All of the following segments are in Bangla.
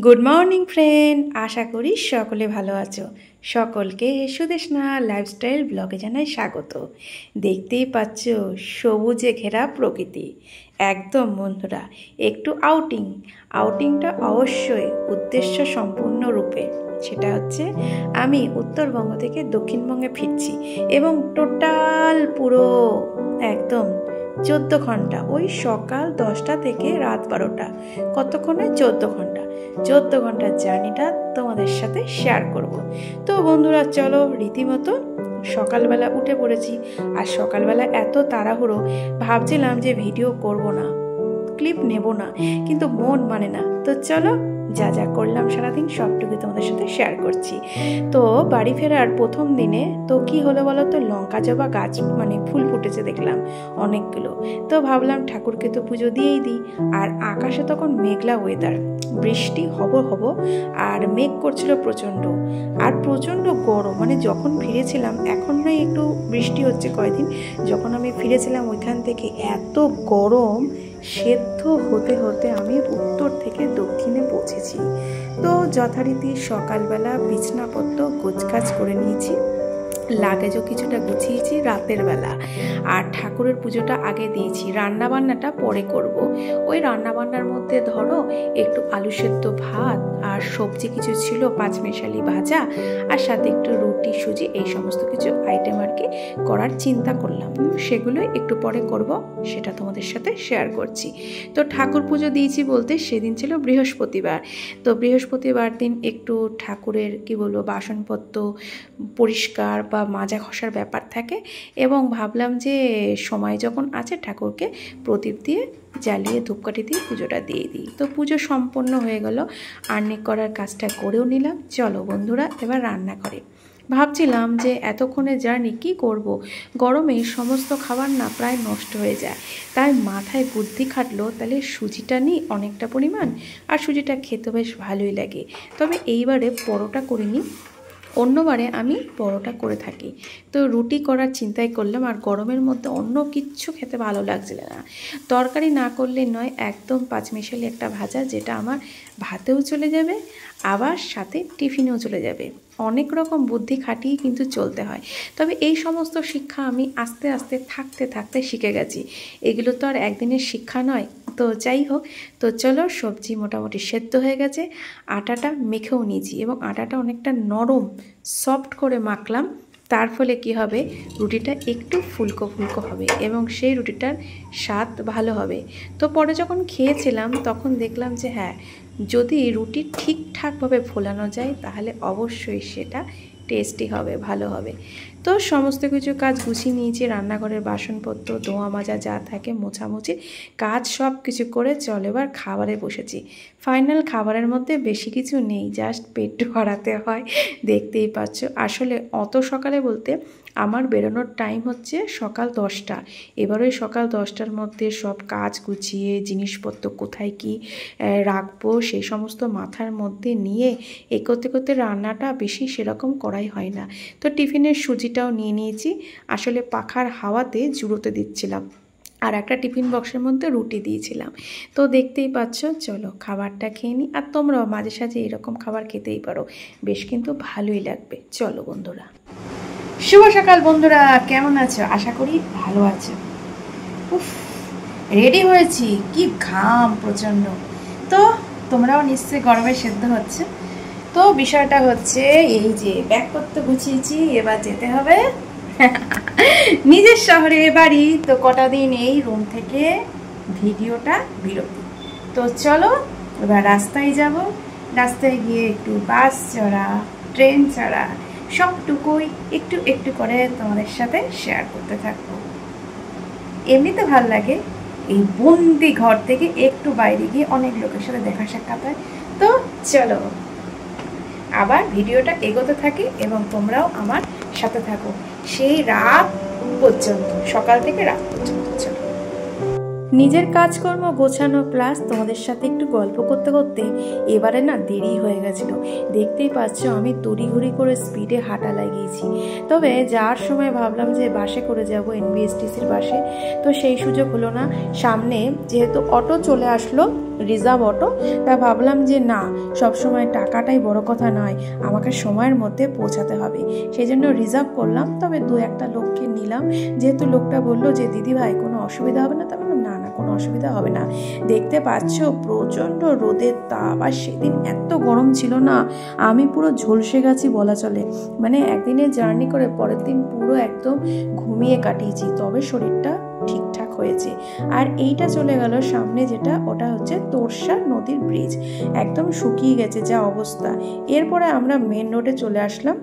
গুড মর্নিং ফ্রেন্ড, আশা করি সকলে ভালো আছো। সকলকে সুদেশনা লাইফস্টাইল ব্লগে জানাই স্বাগত। দেখতেই পাচ্ছ সবুজে ঘেরা প্রকৃতি। একদম বন্ধুরা, একটু আউটিংটা অবশ্যই উদ্দেশ্য সম্পূর্ণ রূপে। সেটা হচ্ছে আমি উত্তরবঙ্গ থেকে দক্ষিণবঙ্গে ফিরছি এবং টোটাল পুরো একদম 14 ঘন্টা, ওই সকাল 10টা থেকে রাত 12টা, কতক্ষণে 14 ঘন্টার জার্নিটা তোমাদের সাথে শেয়ার করব। তো বন্ধুরা চলো, রীতিমতো সকালবেলা উঠে পড়েছি। আর সকালবেলা এত তাড়াহুড়ো, ভাবছিলাম যে ভিডিও করব না, ক্লিপ নেব না, কিন্তু মন মানে না। তো চলো, যা যা করলাম সারাদিন সবটুকু তোমাদের সাথে শেয়ার করছি। তো বাড়ি ফেরার প্রথম দিনে তো কি হলো বলো তো, লঙ্কা জবা গাছ মানে ফুল ফুটেছে দেখলাম অনেকগুলো। তো ভাবলাম ঠাকুরকে তো পুজো দিয়েই দিই। আর আকাশে তখন মেঘলা ওয়েদার, বৃষ্টি হব আর মেঘ করছিল প্রচণ্ড, আর প্রচণ্ড গরম। মানে যখন ফিরেছিলাম, এখন নয় একটু বৃষ্টি হচ্ছে কয়দিন, যখন আমি ফিরেছিলাম ওইখান থেকে এত গরম, সেদ্ধ হতে হতে আমি উত্তর থেকে দক্ষিণে পৌঁছেছি। তো যথারীতি সকালবেলা বিছনাপত্র গোছগাছ করে নিয়েছি, লাগেজও কিছুটা গুছিয়েছি রাতের বেলা, আর ঠাকুরের পুজোটা আগে দিয়েছি। রান্নাবান্নাটা পরে করব। ওই রান্নাবান্নার মধ্যে ধরো একটু আলু সেদ্ধ ভাত আর সবজি কিছু ছিল, পাঁচমেশালি ভাজা, আর সাথে একটু রুটি সুজি, এই সমস্ত কিছু আইটেম আর কি করার চিন্তা করলাম। সেগুলো একটু পরে করব, সেটা তোমাদের সাথে শেয়ার করছি। তো ঠাকুর পুজো দিয়েছি বলতে সেদিন ছিল বৃহস্পতিবার। তো বৃহস্পতিবার দিন একটু ঠাকুরের কি বলবো বাসনপত্র পরিষ্কার বা মাজা ঘষার ব্যাপার থাকে, এবং ভাবলাম যে সময় যখন আছে ঠাকুরকে প্রদীপ দিয়ে জ্বালিয়ে ধূপকাঠি দিয়ে পুজোটা দিয়ে দিই। তো পুজো সম্পন্ন হয়ে গেল, আর্নিক করার কাজটা করেও নিলাম। চলো বন্ধুরা, এবার রান্না করে ভাবছিলাম যে এতক্ষণে জার্নি কি করব, গরমে সমস্ত খাবার না প্রায় নষ্ট হয়ে যায়। তাই মাথায় বুদ্ধি খাটলো, তাহলে সুজিটা নিই অনেকটা পরিমাণ, আর সুজিটা খেতে বেশ ভালোই লাগে। তবে এইবারে পরোটা করিনি, অন্যবারে আমি পরোটা করে থাকি। তো রুটি করার চিন্তাই করলাম, আর গরমের মধ্যে অন্য কিচ্ছু খেতে ভালো লাগছিল না। তরকারি না করলে নয়, একদম পাঁচমিশালি একটা ভাজা, যেটা আমার ভাতেও চলে যাবে আবার সাথে টিফিনেও চলে যাবে। অনেক রকম বুদ্ধি খাটিয়ে কিন্তু চলতে হয়। তবে এই সমস্ত শিক্ষা আমি আস্তে আস্তে থাকতে থাকতে শিখে গেছি, এগুলো তো আর একদিনের শিক্ষা নয়। তো যাই হোক, তো চলো, সবজি মোটামুটি সেদ্ধ হয়ে গেছে, আটাটা মেখেও নিয়েছি, এবং আটাটা অনেকটা নরম সফট করে মাখলাম। তার ফলে কি হবে, রুটিটা একটু ফুলকো ফুলকো হবে এবং সেই রুটিটার স্বাদ ভালো হবে। তো পরে যখন খেয়েছিলাম তখন দেখলাম যে হ্যাঁ, যদি রুটি ঠিকঠাকভাবে ফোলানো যায় তাহলে অবশ্যই সেটা টেস্টি হবে, ভালো হবে। তো সমস্ত কিছু কাজ গুছিয়ে নিয়েছি, রান্নাঘরের বাসনপত্র ধোয়া মাজা যা থাকে মোছামুছি কাজ সব কিছু করে চল এবার খাবারে বসেছি। ফাইনাল খাবারের মধ্যে বেশি কিছু নেই, জাস্ট পেট ভরাতে হয়, দেখতেই পাচ্ছ। আসলে অত সকালে বলতে আমার বেরোনোর টাইম হচ্ছে সকাল 10টা। এবার ওই সকাল 10টার মধ্যে সব কাজ গুছিয়ে জিনিসপত্র কোথায় কি রাখবো সেই সমস্ত মাথার মধ্যে নিয়ে করতে করতে রান্নাটা বেশি সেরকম করাই হয় না। তো টিফিনের সুজিটাও নিয়ে নিয়েছি, আসলে পাখার হাওয়াতে জুড়োতে দিচ্ছিলাম, আর একটা টিফিন বক্সের মধ্যে রুটি দিয়েছিলাম। তো দেখতেই পাচ্ছ, চলো খাবারটা খেয়ে নিই। আর তোমরাও মাঝে সাঝে এরকম খাবার খেতেই পারো, বেশ কিন্তু ভালোই লাগবে। চলো বন্ধুরা, শুভ সকাল বন্ধুরা, কেমন আছো? আশা করি ভালো আছো। উফ, রেডি হয়েছি, কি ঘাম প্রচণ্ড। তো তোমরাও নিশ্চয়ই গরমে সেদ্ধ হচ্ছে। তো বিষয়টা হচ্ছে এই যে ব্যাগপত্র গুছিয়েছি, এবার যেতে হবে নিজের শহরে বাড়ি। তো কটা দিন এই রুম থেকে ভিডিওটা বিরতি। তো চলো এবার রাস্তায় যাব, রাস্তায় গিয়ে একটু বাস চড়া, ট্রেন চড়া, সবটুকুই একটু একটু করে তোমাদের সাথে শেয়ার করতে থাকবো। এমনিতে ভালো লাগে এই বন্দি ঘর থেকে একটু বাইরে গিয়ে অনেক লোকের সাথে দেখা সাক্ষাৎ হয়। তো চলো আবার ভিডিওটা এগোতে থাকি এবং তোমরাও আমার সাথে থাকো সেই রাত পর্যন্ত, সকাল থেকে রাত পর্যন্ত। চলো। নিজের কাজকর্ম গোছানো প্লাস তোমাদের সাথে একটু গল্প করতে করতে এবারে না দেরি হয়ে গেছিল। দেখতেই পাচ্ছ আমি তড়িঘড়ি করে স্পিডে হাঁটা লাগিয়েছি। তবে যাওয়ার সময় ভাবলাম যে বাসে করে যাব, এনবিএসটিসির বাসে, তো সেই সুযোগ হলো না। সামনে যেহেতু অটো চলে আসলো, রিজার্ভ অটো, তা ভাবলাম যে না, সবসময় টাকাটাই বড় কথা নয়, আমাকে সময়ের মধ্যে পৌঁছাতে হবে, সেই জন্য রিজার্ভ করলাম। তবে দু একটা লোককে নিলাম, যেহেতু লোকটা বললো যে দিদি ভাই কোনো অসুবিধা হবে না, তবে না না কোনো অসুবিধা হবে না। দেখতে পাচ্ছ প্রচণ্ড রোদের তাপ, আর সেদিন এত গরম ছিল না, আমি পুরো ঝলসে গেছি বলা চলে। মানে একদিনের জার্নি করে পরের দিন পুরো একদম ঘুমিয়ে কাটিয়েছি, তবে শরীরটা ঠিকঠাক হয়েছে। আর এইটা চলে গেল সামনে যেটা, ওটা হচ্ছে তোরসা নদীর ব্রিজ, একদম শুকিয়ে গেছে যা অবস্থা। এরপরে আমরা মেন রোডে চলে আসলাম,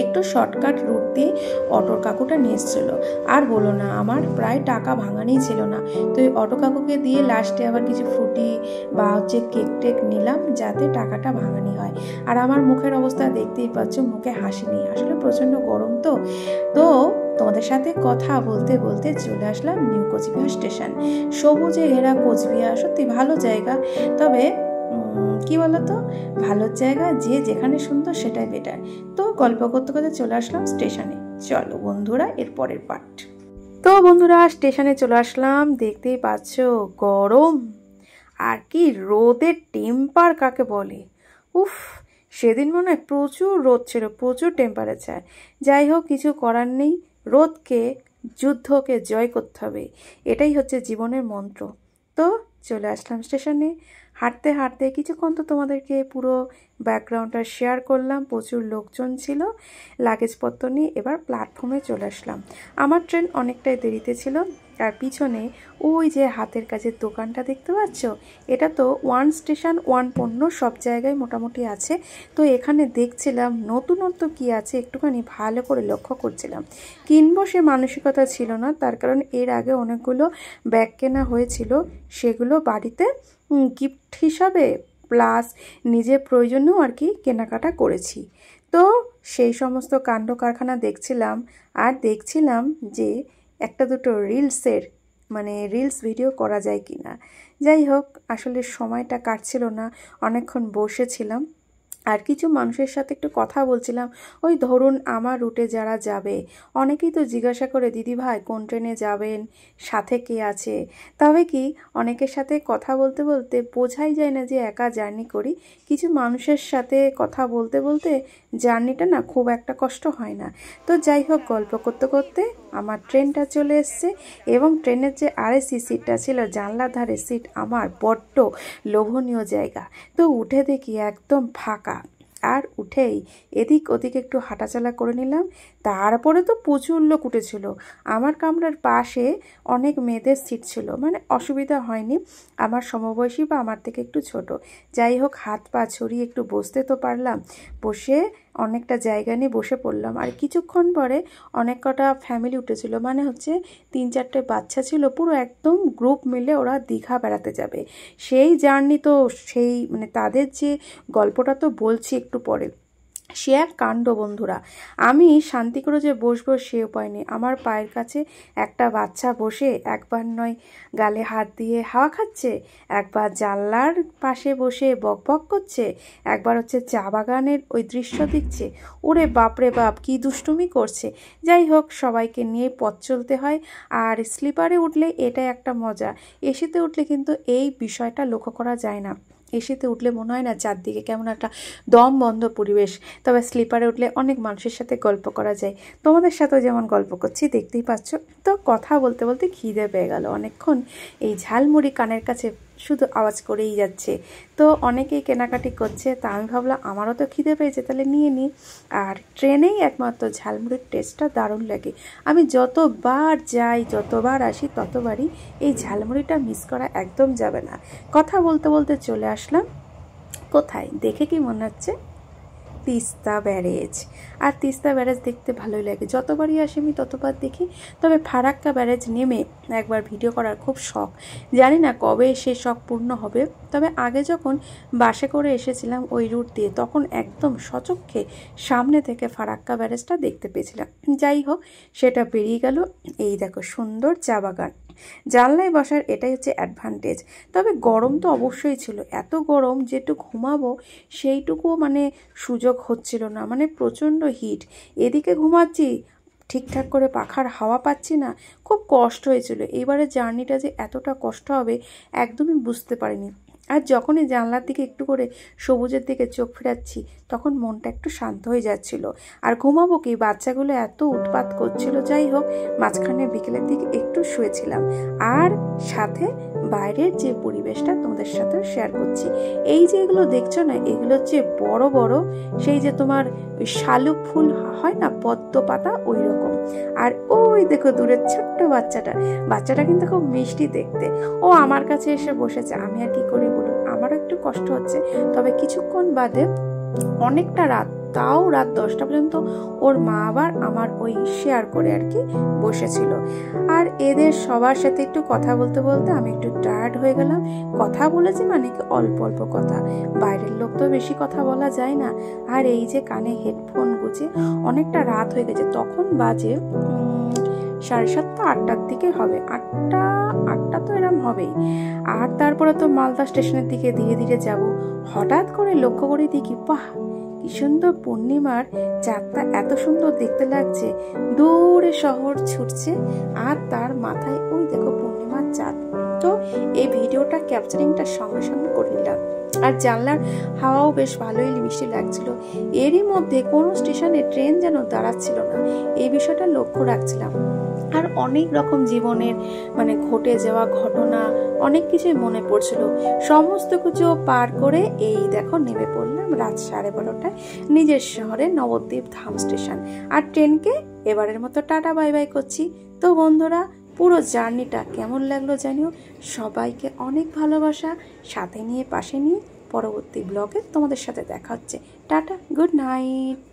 একটু শর্টকাট রুট দিয়ে অটোর কাকুটা নিয়ে এসেছিল। আর বলো না, আমার প্রায় টাকা ভাঙানি ছিল না, তো এই অটো কাকুকে দিয়ে লাস্টে আবার কিছু ফ্রুটি বা হচ্ছে কেক টেক নিলাম যাতে টাকাটা ভাঙানি হয়। আর আমার মুখের অবস্থা দেখতেই পাচ্ছ, মুখে হাসি নেই, আসলে প্রচণ্ড গরম। তো তোমাদের সাথে কথা বলতে বলতে চলে আসলাম নিউ কোচবিহার স্টেশন। সবুজে ঘেরা কোচবিহার সত্যি ভালো জায়গা, তবে কি বলতো, ভালো জায়গা যে যেখানে সুন্দর সেটাই বেটার। তো গল্প করতে করতে চলে আসলাম স্টেশনে। চলো বন্ধুরা এর পরের পার্ট। তো বন্ধুরা স্টেশনে চলে আসলাম, দেখতেই পাচ্ছ গরম আর কি রোদের টেম্পার কাকে বলে, উফ সেদিন মনে হয় প্রচুর রোদ ছিল, প্রচুর টেম্পারেচার। যাই হোক কিছু করার নেই, রোদকে যুদ্ধকে জয় করতে হবে, এটাই হচ্ছে জীবনের মন্ত্র। তো চলে আসলাম স্টেশনে, হাঁটতে হাঁটতে কিছুক্ষণ তো তোমাদেরকে পুরো ব্যাকগ্রাউন্ডটা শেয়ার করলাম, প্রচুর লোকজন ছিল লাগেজপত্র নিয়ে। এবার প্ল্যাটফর্মে চলে আসলাম, আমার ট্রেন অনেকটাই দেরিতে ছিল। আর পিছনে ওই যে হাতের কাজের দোকানটা দেখতে পাচ্ছ, এটা তো ওয়ান স্টেশন ওয়ান পণ্য, সব জায়গায় মোটামুটি আছে। তো এখানে দেখছিলাম নতুনত্ব কি আছে, একটুখানি ভালো করে লক্ষ্য করছিলাম। কিনবো সে মানসিকতা ছিল না, তার কারণ এর আগে অনেকগুলো ব্যাগ কেনা হয়েছিল, সেগুলো বাড়িতে গিফট হিসাবে প্লাস নিজের প্রয়োজনেও আর কি কেনাকাটা করেছি। তো সেই সমস্ত কাণ্ড কারখানা দেখছিলাম, আর দেখছিলাম যে একটা দুটো রিলস ভিডিও করা যায় কি না। যাই হোক আসলে সময়টা কাটছিল না, অনেকক্ষণ বসেছিলাম আর কিছু মানুষের সাথে একটু কথা বলছিলাম। ওই ধরুন আমার রুটে যারা যাবে, অনেকেই তো জিজ্ঞাসা করে দিদি ভাই কোন ট্রেনে যাবেন, সাথে কে আছে। তবে কি অনেকের সাথে কথা বলতে বলতে বোঝাই যায় না যে একা জার্নি করি, কিছু মানুষের সাথে কথা বলতে বলতে জার্নিটা না খুব একটা কষ্ট হয় না। তো যাই হোক গল্প করতে করতে আমার ট্রেনটা চলে এসছে, এবং ট্রেনের যে আরএসি সিটটা ছিল জানলার ধারে সিট, আমার বড্ড লোভনীয় জায়গা। তো উঠে দেখি একদম ফাঁকা, আর উঠেই এদিক ওদিক একটু হাঁটাচলা করে নিলাম। তারপরে তো প্রচুর লোক উঠেছিল, আমার কামরার পাশে অনেক মেয়েদের সিট ছিল, মানে অসুবিধা হয়নি, আমার সমবয়সী বা আমার থেকে একটু ছোট। যাই হোক হাত পা ছড়িয়ে একটু বসতে তো পারলাম, বসে অনেকটা জায়গা নিয়ে বসে পড়লাম। আর কিছুক্ষণ পরে অনেক কটা ফ্যামিলি উঠেছিল, মানে হচ্ছে 3-4টে বাচ্চা ছিল, পুরো একদম গ্রুপ মিলে ওরা দীঘা বেড়াতে যাবে। সেই জার্নি তো সেই মানে তাদের যে গল্পটা তো বলছি একটু পরে, সে এক কাণ্ড বন্ধুরা। আমি শান্তি করে যে বসবো সে উপায় নেই, আমার পায়ের কাছে একটা বাচ্চা বসে একবার নয় গালে হাত দিয়ে হাওয়া খাচ্ছে, একবার জানলার পাশে বসে বকবক করছে, একবার হচ্ছে চা বাগানের ওই দৃশ্য দেখছে। ওরে বাপরে বাপ কি দুষ্টুমি করছে। যাই হোক সবাইকে নিয়ে পথ চলতে হয়। আর স্লিপারে উঠলে এটা একটা মজা, এসিতে উঠলে কিন্তু এই বিষয়টা লক্ষ্য করা যায় না। এসিতে উঠলে মনে হয় না চারদিকে কেমন একটা দম বন্ধ পরিবেশ, তবে স্লিপারে উঠলে অনেক মানুষের সাথে গল্প করা যায়। তোমাদের সাথেও যেমন গল্প করছি দেখতেই পাচ্ছ। তো কথা বলতে বলতে খিদে পেয়ে গেল অনেকক্ষণ, এই ঝালমুড়ি কানের কাছে শুধু আওয়াজ করেই যাচ্ছে। তো অনেকেই কেনাকাটি করছে, তা আমি ভাবলাম আমারও তো খিদে পেয়েছে তাহলে নিয়ে নিই। আর ট্রেনেই একমাত্র ঝালমুড়ির টেস্টটা দারুণ লাগে, আমি যতবার যাই যতবার আসি ততবারই এই ঝালমুড়িটা মিস করা একদম যাবে না। কথা বলতে বলতে চলে আসলাম কোথায়, দেখে কি মনে হচ্ছে, তিস্তা ব্যারেজ। আর তিস্তা ব্যারেজ দেখতে ভালোই লাগে, যতবারই আসি আমি ততবার দেখি। তবে ফারাক্কা ব্যারেজ নেমে একবার ভিডিও করার খুব শখ, জানি না কবে সে শখ পূর্ণ হবে। তবে আগে যখন বাসে করে এসেছিলাম ওই রুট দিয়ে, তখন একদম সচক্ষে সামনে থেকে ফারাক্কা ব্যারেজটা দেখতে পেয়েছিলাম। যাই হোক সেটা বেরিয়ে গেল। এই দেখো সুন্দর চা বাগান, জানলায় বসার এটাই হচ্ছে অ্যাডভান্টেজ। তবে গরম তো অবশ্যই ছিল, এত গরম যে একটু ঘুমাবো সেইটুকুও মানে সুযোগ হচ্ছিল না, মানে প্রচণ্ড হিট। এদিকে ঘুমাচ্ছি, ঠিকঠাক করে পাখার হাওয়া পাচ্ছি না, খুব কষ্ট হয়েছিল। এইবারের জার্নিটা যে এতটা কষ্ট হবে একদমই বুঝতে পারিনি। আর যখনই জানলার দিকে একটু করে সবুজের দিকে চোখ ফেরাচ্ছি তখন মনটা একটু শান্ত হয়ে যাচ্ছিল। আর ঘুমাবো কি, বাচ্চাগুলো এত উৎপাত করছিল। যাই হোক, মাঝখানে বিকেলের দিকে একটু শুয়েছিলাম। আর সাথে বাইরের যে পরিবেশটা তোমাদের সাথে শেয়ার করছি। এই যে এগুলো দেখছো না, এগুলো হচ্ছে বড় বড় সেই যে তোমার ওই শালুক ফুল হয় না, পদ্ম পাতা, ওই রকম। আর ওই দেখো দূরের ছোট্ট বাচ্চাটা কিন্তু খুব মিষ্টি দেখতে। ও আমার কাছে এসে বসেছে। আমি আর কি করি বলুন, আমারও একটু কষ্ট হচ্ছে। তবে কিছুক্ষণ বাদে, অনেকটা রাত, তাও রাত 10টা পর্যন্ত ওর মা আবার আমার ওই শেয়ার করে আর কি বসেছিল। আর এদের সবার সাথে একটু কথা বলতে বলতে আমি একটু টায়ার্ড হয়ে গেলাম। কথা বলেছি মানে কি অল্প অল্প কথা, বাইরের লোক তো বেশি কথা বলা যায় না। আর এই যে কানে হেডফোন গুজে অনেকটা রাত হয়ে গেছে, তখন বাজে 7:30 8টার দিকে হবে, আটটা তো এরম হবেই। আর তারপরে তো মালদা স্টেশনের দিকে ধীরে ধীরে যাব। হঠাৎ করে লক্ষ্য করে দেখি, বাহ কি সুন্দর পূর্ণিমার চাঁদটা, এত সুন্দর দেখতে লাগছে। দূরে শহর ছুটছে আর তার মাথায় ওই দেখো পূর্ণিমার চাঁদ। তো এই ভিডিওটা ক্যাপচারিংটা সঙ্গে সঙ্গে করে নিলাম। আর জানলার হাওয়াও বেশ ভালোই মিষ্টি লাগছিল। এরই মধ্যে কোনো স্টেশনে ট্রেন যেন দাঁড়াচ্ছিল না, এই বিষয়টা লক্ষ্য রাখছিলাম। আর অনেক রকম জীবনের মানে ঘটে যাওয়া ঘটনা অনেক কিছুই মনে পড়ছিল। সমস্ত কিছু পার করে এই দেখো নেমে পড়লাম রাত 12:30টায় নিজের শহরে নবদ্বীপ ধাম স্টেশন। আর ট্রেনকে এবারের মতো টাটা বাই বাই করছি। তো বন্ধুরা, পুরো জার্নিটা কেমন লাগলো জানিও। সবাইকে অনেক ভালোবাসা, সাথে নিয়ে পাশে নিয়ে পরবর্তী ব্লগে তোমাদের সাথে দেখা হচ্ছে। Tata, good night.